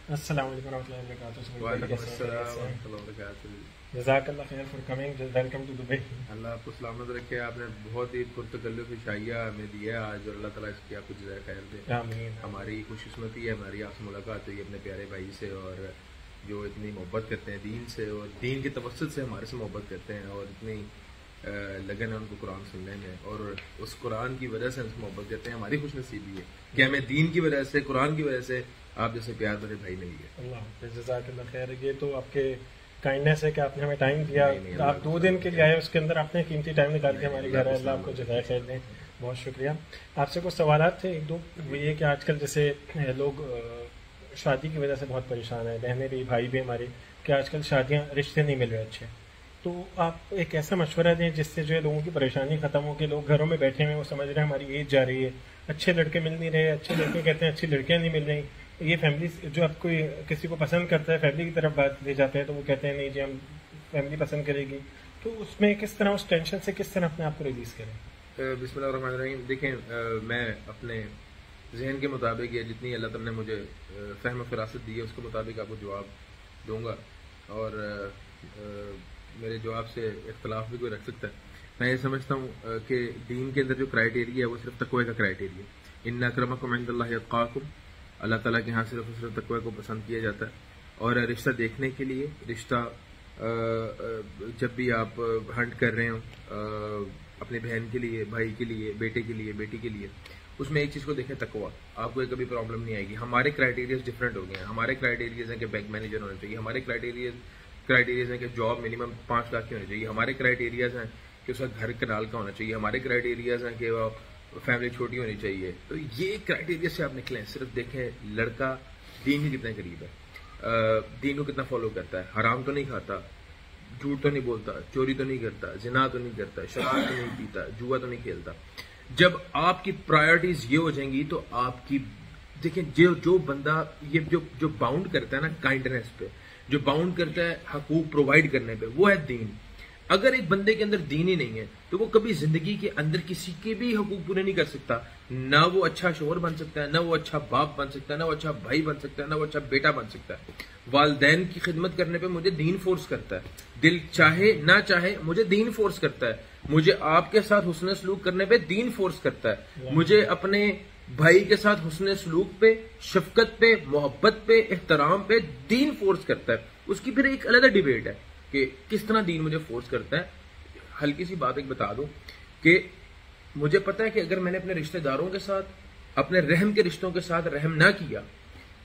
अस्सलाम वालेकुम रहमतुल्लाहि वबरकातुहू। जज़ाकल्लाह खैर for coming, welcome to Dubai. अल्लाह आपको सलामत रखे। आपने बहुत ही पुरतकल्लुफ़ शाइया हमें दिया आज, और अल्लाह ताला इसकी आपको जज़ाए खैर दे। आमीन। हमारी खुशकिस्मती है, हमारी आपसे मुलाकात हुई अपने प्यारे भाई से, और जो इतनी मोहब्बत करते हैं दीन से, और दीन की तवस्सुत से हमारे से मोहब्बत करते हैं, और इतनी लगन है उनको कुरान सुनने में, और उस कुरान की वजह से हमसे मोहब्बत करते हैं। हमारी खुशनसीबी है कि हमें दीन की वजह से, कुरान की वजह से आप जैसे प्यार भरे भाई मिल गए। अल्लाह हाफ़िज़, जज़ाकल्लाह खैर। ये तो आपके काइंडनेस है कि आपने हमें टाइम दिया। आप 2 दिन के लिए आए, उसके अंदर आपने कीमती टाइम निकाल के हमारे घर आए। अल्लाह आपको जज़ाए खैर दें, बहुत शुक्रिया। आपसे कुछ सवालात थे, एक दो। ये कि आजकल जैसे लोग शादी की वजह से बहुत परेशान है, बहनें भी भाई भी हमारे, कि आजकल शादियाँ रिश्ते नहीं मिल रहे अच्छे। तो आप एक ऐसा मशवरा दें जिससे जो है लोगों की परेशानी खत्म हो, कि लोग घरों में बैठे हुए वो समझ रहे हैं हमारी एज जा रही है, अच्छे लड़के मिल नहीं रहे, अच्छे लड़के कहते हैं अच्छी लड़कियां नहीं मिल रही। ये फैमिली जो आप कोई किसी को पसंद करता है, फैमिली की तरफ बात ले जाते हैं, तो वो कहते हैं नहीं जी हम फैमिली पसंद करेगी। तो उसमें किस तरह, उस टेंशन से किस तरह अपने आप को रिलीज करें? बिस्मिल्लाहिर्रहमानिर्रहीम। देखें, मैं अपने जहन के मुताबिक या जितनी अल्लाह ताला ने मुझे फ़हम फ़िरासत दी है उसके मुताबिक आपको जवाब दूंगा, और मेरे जवाब से इख्तलाफ भी कोई रख सकता है। मैं ये समझता हूँ कि दीन के अंदर जो क्राइटेरिया है वो सिर्फ तक़वा का क्राइटेरिया है। इन्ना अक्रमकुम इंदल्लाहि अत्क़ाकुम, अल्लाह ताला के यहाँ सिर्फ तक़वा को पसंद किया जाता है। और रिश्ता देखने के लिए, रिश्ता जब भी आप हंट कर रहे हो अपनी बहन के लिए, भाई के लिए, बेटे के लिए, बेटी के लिए, उसमें एक चीज़ को देखें, तकवा। आपको कभी प्रॉब्लम नहीं आएगी। हमारे क्राइटेरियाज डिफरेंट हो गए हैं। हमारे क्राइटेरियाज हैं कि बैंक मैनेजर होना चाहिए, हमारे क्राइटेरियाज हैं कि जॉब मिनिमम 5 लाख की होनी चाहिए, हमारे क्राइटेरियाज हैं कि उसका घर कनाल का होना चाहिए, हमारे क्राइटेरियाज हैं कि वो फैमिली छोटी होनी चाहिए। तो ये क्राइटेरिया से आप निकलें, सिर्फ देखें लड़का दीन के कितने करीब है, दीन को कितना फॉलो करता है, हराम तो नहीं खाता, झूठ तो नहीं बोलता, चोरी तो नहीं करता, जिना तो नहीं करता, शराब तो नहीं पीता, जुआ तो नहीं खेलता। जब आपकी प्रायोरिटीज ये हो जाएंगी तो आपकी, देखें, जो बंदा ये जो बाउंड करता है ना काइंडनेस पे, जो बाउंड करता है हकूक प्रोवाइड करने पे, वो है दीन। अगर एक बंदे के अंदर दीन ही नहीं है तो वो कभी जिंदगी के अंदर किसी के भी हकूक पूरे नहीं कर सकता। ना वो अच्छा शोहर बन सकता है, ना वो अच्छा बाप बन सकता है, ना वो अच्छा भाई बन सकता है, ना वो अच्छा बेटा बन सकता है। वालदैन की खिदमत करने पे मुझे दीन फोर्स करता है, दिल चाहे ना चाहे मुझे दीन फोर्स करता है। मुझे आपके साथ हुस्न सलूक करने पे दीन फोर्स करता है। मुझे अपने भाई के साथ हुस्न सलूक पे, शफकत पे, मोहब्बत पे, एहतराम पे दीन फोर्स करता है। उसकी फिर एक अलग डिबेट है कि किस तरह दीन मुझे फोर्स करता है। हल्की सी बात एक बता दूं कि मुझे पता है कि अगर मैंने अपने रिश्तेदारों के साथ, अपने रहम के रिश्तों के साथ रहम ना किया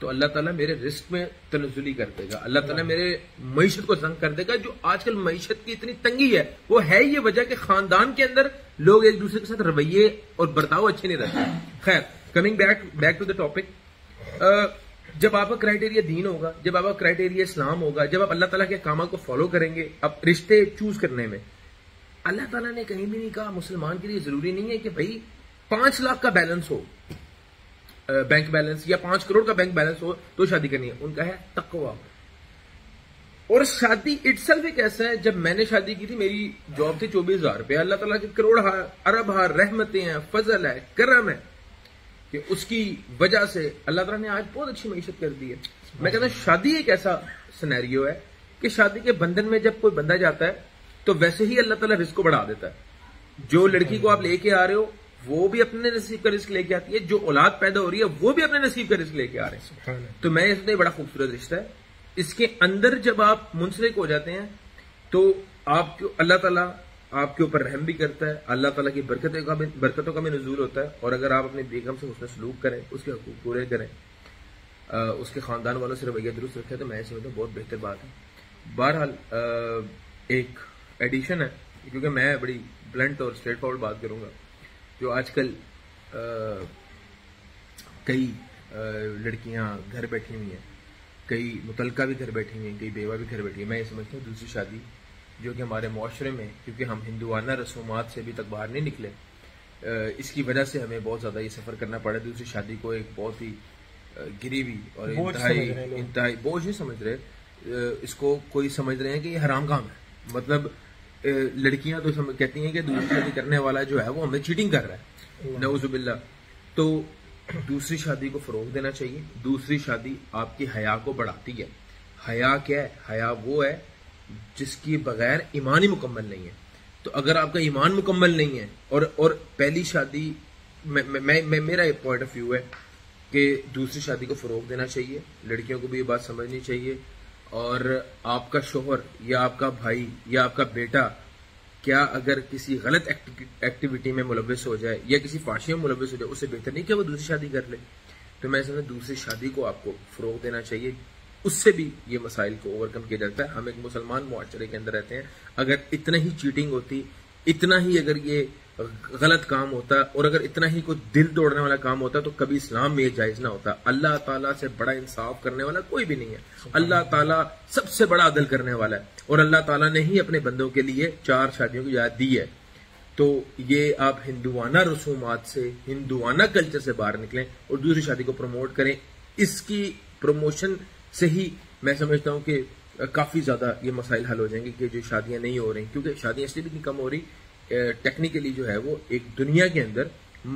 तो अल्लाह ताला मेरे रिस्क में तनज़ुली कर देगा, अल्लाह ताला मेरे मईशत को तंग कर देगा। जो आजकल मईशत की इतनी तंगी है वो है ये वजह कि खानदान के अंदर लोग एक दूसरे के साथ रवैये और बर्ताव अच्छे नहीं रखते। खैर, coming back to the topic, जब आपका क्राइटेरिया दीन होगा, जब आपका क्राइटेरिया इस्लाम होगा, जब आप अल्लाह ताला के कामा को फॉलो करेंगे, अब रिश्ते चूज करने में अल्लाह ताला ने कहीं भी नहीं कहा मुसलमान के लिए जरूरी नहीं है कि भाई 5 लाख का बैलेंस हो, बैंक बैलेंस, या 5 करोड़ का बैंक बैलेंस हो तो शादी करनी है। उनका है तकवा। और शादी इटसेल्फ एक ऐसा है, जब मैंने शादी की थी मेरी जॉब थी 24,000 रुपये। अल्लाह ताला के करोड़ अरब रहमतें हैं, फजल है, करम है कि उसकी वजह से अल्लाह ताला ने आज बहुत अच्छी मईशत कर दी है। मैं कहता हूं शादी एक ऐसा सिनेरियो है कि शादी के बंधन में जब कोई बंदा जाता है तो वैसे ही अल्लाह ताला रिस्क को बढ़ा देता है। जो लड़की को आप लेके आ रहे हो वो भी अपने नसीब का रिस्क लेके आती है, जो औलाद पैदा हो रही है वो भी अपने नसीब का रिस्क लेके आ रहे हैं। तो मैं इसलिए बड़ा खूबसूरत रिश्ता है। इसके अंदर जब आप मुंसलिक हो जाते हैं तो आपको अल्लाह ताला आपके ऊपर रहम भी करता है, अल्लाह ताला की बरकतों का भी नुज़ूल होता है। और अगर आप अपनी बेगम से उसने सलूक करें, उसके हकूक पूरे करें, उसके खानदान वालों से रवैया दुरुस्त रखें, तो मैं समझता हूँ बहुत बेहतर बात है। बहरहाल एक एडिशन है, क्योंकि मैं बड़ी ब्लंट और स्ट्रेट फॉरवर्ड बात करूंगा। जो आजकल कई लड़कियां घर बैठी हुई हैं, कई मुतलका भी घर बैठी हुई हैं, कई बेवा भी घर बैठी है। मैं ये समझता हूँ दूसरी शादी जो कि हमारे माशरे में, क्योंकि हम हिंदुआना रसूमात से अभी तक बाहर नहीं निकले, इसकी वजह से हमें बहुत ज्यादा ये सफर करना पड़ा। दूसरी शादी को एक बहुत ही गिरी हुई और इंतहाई बोझ ही समझ रहे, इसको कोई समझ रहे हैं कि ये हराम काम है। मतलब लड़कियां तो कहती हैं कि दूसरी शादी करने वाला जो है वो हमें चीटिंग कर रहा है, नऊजुबिल्लाह। तो दूसरी शादी को फरोग देना चाहिए। दूसरी शादी आपकी हया को बढ़ाती है। हया क्या है? हया वो है जिसकी बगैर ईमान ही मुकम्मल नहीं है। तो अगर आपका ईमान मुकम्मल नहीं है और पहली शादी मेरा एक पॉइंट ऑफ व्यू है कि दूसरी शादी को फरोग देना चाहिए। लड़कियों को भी ये बात समझनी चाहिए। और आपका शोहर या आपका भाई या आपका बेटा क्या अगर किसी गलत एक्टिविटी में मुलव्वस हो जाए या किसी फाशी में मुलव्वस हो जाए, उससे बेहतर नहीं कि वो दूसरी शादी कर ले। तो मैं समझता दूसरी शादी को आपको फरोग देना चाहिए। उससे भी ये मसाइल को ओवरकम किया जाता है। हम एक मुसलमान मुआशरे के अंदर रहते हैं। अगर इतना ही चीटिंग होती, इतना ही अगर ये गलत काम होता और अगर इतना ही कोई दिल तोड़ने वाला काम होता तो कभी इस्लाम में ये जायज ना होता। अल्लाह ताला से बड़ा इंसाफ करने वाला कोई भी नहीं है। अल्लाह ताला सबसे बड़ा अदल करने वाला है और अल्लाह ताला ने ही अपने बंदों के लिए 4 शादियों की इजाजत दी है। तो ये आप हिंदुआना रसूमात से, हिंदुआना कल्चर से बाहर निकलें और दूसरी शादी को प्रमोट करें। इसकी प्रमोशन से ही मैं समझता हूं कि काफी ज्यादा ये मसाइल हल हो जाएंगे कि जो शादियां नहीं हो रही, क्योंकि शादियां इसलिए भी नहीं कम हो रही, टेक्निकली जो है वो एक दुनिया के अंदर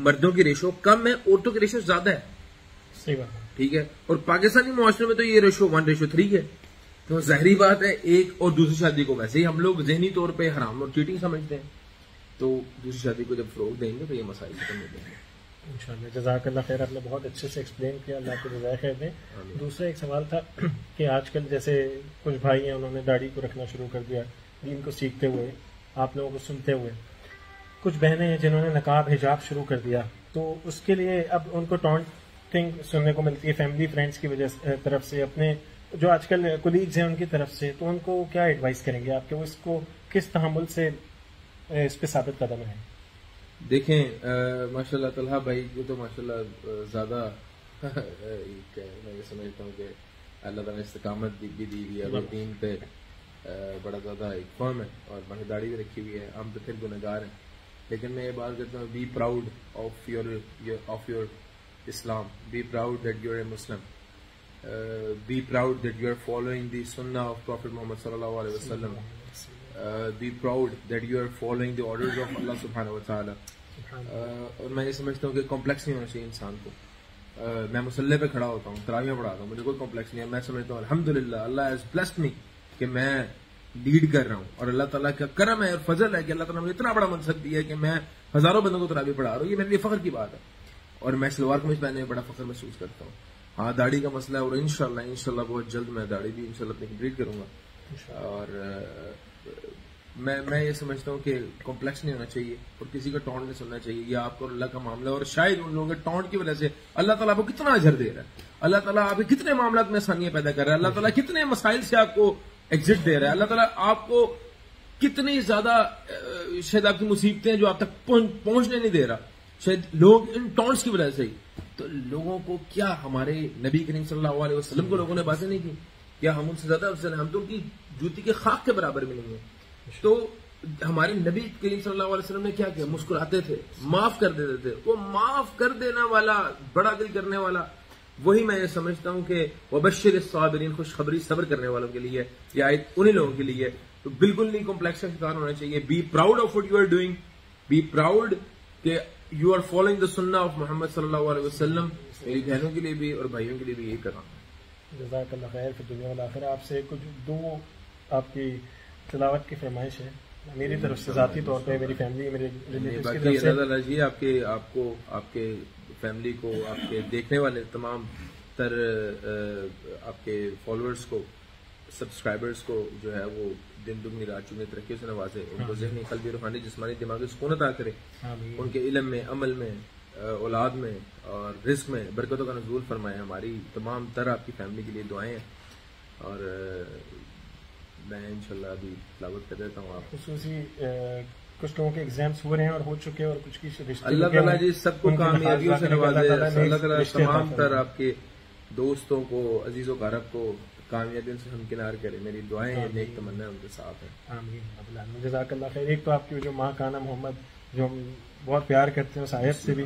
मर्दों की रेशो कम है, औरतों की रेशो ज्यादा है। सही बात है। ठीक है। और पाकिस्तानी मुआशरे में तो ये रेशो 1:3 है। तो जाहिर बात है एक और दूसरी शादी को वैसे ही हम लोग जहनी तौर पे हराम और चीटिंग समझते हैं। तो दूसरी शादी को जब फरोग देंगे तो ये मसाइल खत्म हो जाएंगे इंशाल्लाह। जज़ाकल्लाह खैर, आपने बहुत अच्छे से एक्सप्लेन किया, अल्लाह आपको जज़ाए खैर दें। दूसरा एक सवाल था कि आजकल जैसे कुछ भाई हैं उन्होंने दाढ़ी को रखना शुरू कर दिया दीन को सीखते हुए, आप लोगों को सुनते हुए। कुछ बहनें हैं जिन्होंने नकाब हिजाब शुरू कर दिया, तो उसके लिए अब उनको टॉन्टिंग सुनने को मिलती है फैमिली फ्रेंड्स की वजह तरफ से, अपने जो आजकल कोलीग्स हैं उनकी तरफ से। तो उनको क्या एडवाइस करेंगे आपके, वो इसको किस तहम्मुल से इस पे साबित कदम है? देखें माशाल्लाह तलहा भाई को तो माशाल्लाह ज्यादा मैं ये समझता हूँ कि अल्लाह ताला ने इस्तिकामत भी दी हुई है और दीन पे बड़ा ज्यादा एक फर्म है और माशा दाढ़ी भी रखी हुई है। हम तो फिर गुनहगार हैं, लेकिन मैं ये बात करता हूँ, be proud of your Islam, be proud that you are a Muslim, be proud that you are following the सुन्ना ऑफ प्रॉफिट मोहम्मद सल्लल्लाहु अलैहि वसल्लम, be proud that you are following the orders of Allah सुब्हानहू व तआला। और मैं ये समझता हूँ कि कॉम्प्लेक्स नहीं होना चाहिए इंसान को। मैं मुसल्ले पे खड़ा होता हूँ, तरावियां पढ़ाता हूँ, मुझे कोई कॉम्प्लेक्स नहीं है। मैं समझता हूँ अल्हम्दुलिल्लाह अल्लाह हैज ब्लेस्ड मी कि मैं लीड कर रहा हूँ और अल्लाह ताला का करम है और फजल है कि अल्लाह ताला ने मुझे इतना बड़ा मनसब दिया है कि मैं हजारों बंदों को तरावी पढ़ा रहा हूँ। ये मेरे लिए फख्र की बात है और मैं सलवार कमीज पहनने में बड़ा फख्र महसूस करता हूँ। हाँ, दाढ़ी का मसला है और इंशाल्लाह बहुत जल्द मैं दाढ़ी भी इंशाल्लाह अपनी कंप्लीट करूंगा। और मैं ये समझता हूँ कि कॉम्प्लेक्स नहीं होना चाहिए और किसी का टॉन्ट नहीं सुनना चाहिए। या आपको अल्लाह का मामला है और शायद उन लोगों के टॉन्ट की वजह से अल्लाह ताला आपको कितना अजर दे रहा है, अल्लाह ताला आपके कितने मामला में आसानियां पैदा कर रहा है, अल्लाह ताला कितने मसाइल से आपको एग्जिट दे रहा है, अल्लाह ताला आपको कितनी ज्यादा शायद आपकी मुसीबतें जो आप तक पहुंचने नहीं दे रहा, शायद लोग इन टॉन्ट्स की वजह से ही। तो लोगों को क्या हमारे नबी करीम सल्लल्लाहु अलैहि वसल्लम को लोगों ने बातें नहीं की? क्या हम उनसे ज्यादा अफजल हैं? हम तो उनकी जूती के खाक के बराबर भी नहीं है। तो हमारे नबी करीम सल्लल्लाहु अलैहि वसल्लम ने क्या किया? मुस्कुराते थे, माफ कर देते थे। वो माफ कर देने वाला, बड़ा दिल करने वाला, वही मैं ये समझता हूं कि वबश्शिर साबिरीन, खुशखबरी सब्र करने वालों के लिए या उन्हीं लोगों के लिए। तो बिल्कुल नहीं कॉम्प्लेक्स का शिकार होना चाहिए। Be proud of what you are doing, be proud कि यू आर फॉलोइंग द सुन्ना ऑफ मोहम्मद सल्लल्लाहु अलैहि वसल्लम। मेरी बहनों के लिए भी और भाइयों के लिए भी यही करना। जज़ाकल्लाह खैर फिर दुनिया वाला आखिर। आपसे कुछ दो आपकी तिलावत की फरमाइश है मेरी तरफ से, जाती तौर पे, मेरी फैमिली, मेरे रिलेटिव्स की तरफ से। अल्लाह ताला जी आपको आपके फैमिली को, आपके देखने वाले तमाम तर आपके फॉलोअर्स को, सब्सक्राइबर्स को जो है वो दिन दुगनी रात चुगनी तरक्की से नवाजे, उनको ज़हनी, क़ल्बी, रूहानी, जिस्मानी, दिमागी सुकून अता करे, उनके इल्म में, अमल में, औलाद में और रिस्क में बरकतों का नज़ूल फरमाए। हमारी तमाम तर आपकी फैमिली के लिए दुआएं हैं। और मैं इंशाल्लाह अभी तिलावत कर देता हूँ। आप खुसूसी कुछ लोगों के एग्जाम्स हो रहे हैं और हो चुके हैं और कुछ की अल्लाह ताला जी सबको कामयाबियों से नवाजे। अल्लाह ताला तमाम तर आपके दोस्तों को, अजीजों कारब को कामयाबियों से हमकिनार करे। मेरी दुआएं हैं, नेक तमन्ना उनके साथ है। आमीन। जज़ाकल्लाह खैर। एक तो आपकी जो माँ का नाम मोहम्मद, जो हम बहुत प्यार करते हैं, उस आयत से भी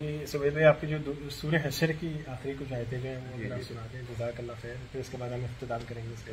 सुबेद भाई, आपकी जो सूरह हशर की आखिरी कुछ आयतें हैं वो अगर आप सुना दें, जज़ाकल्लाह खैर। फिर इसके बाद हम इख्तिताम करेंगे इसका।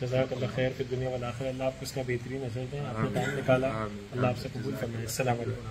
जज़ाकल्लाह खैर फिर दुनिया वल आखिरह। अल्लाह आपको इसका बेहतरीन अजर दें। आपने टाइम निकाला, अल्लाह आपसे कबूल फरमाए। अस्सलाम वालेकुम।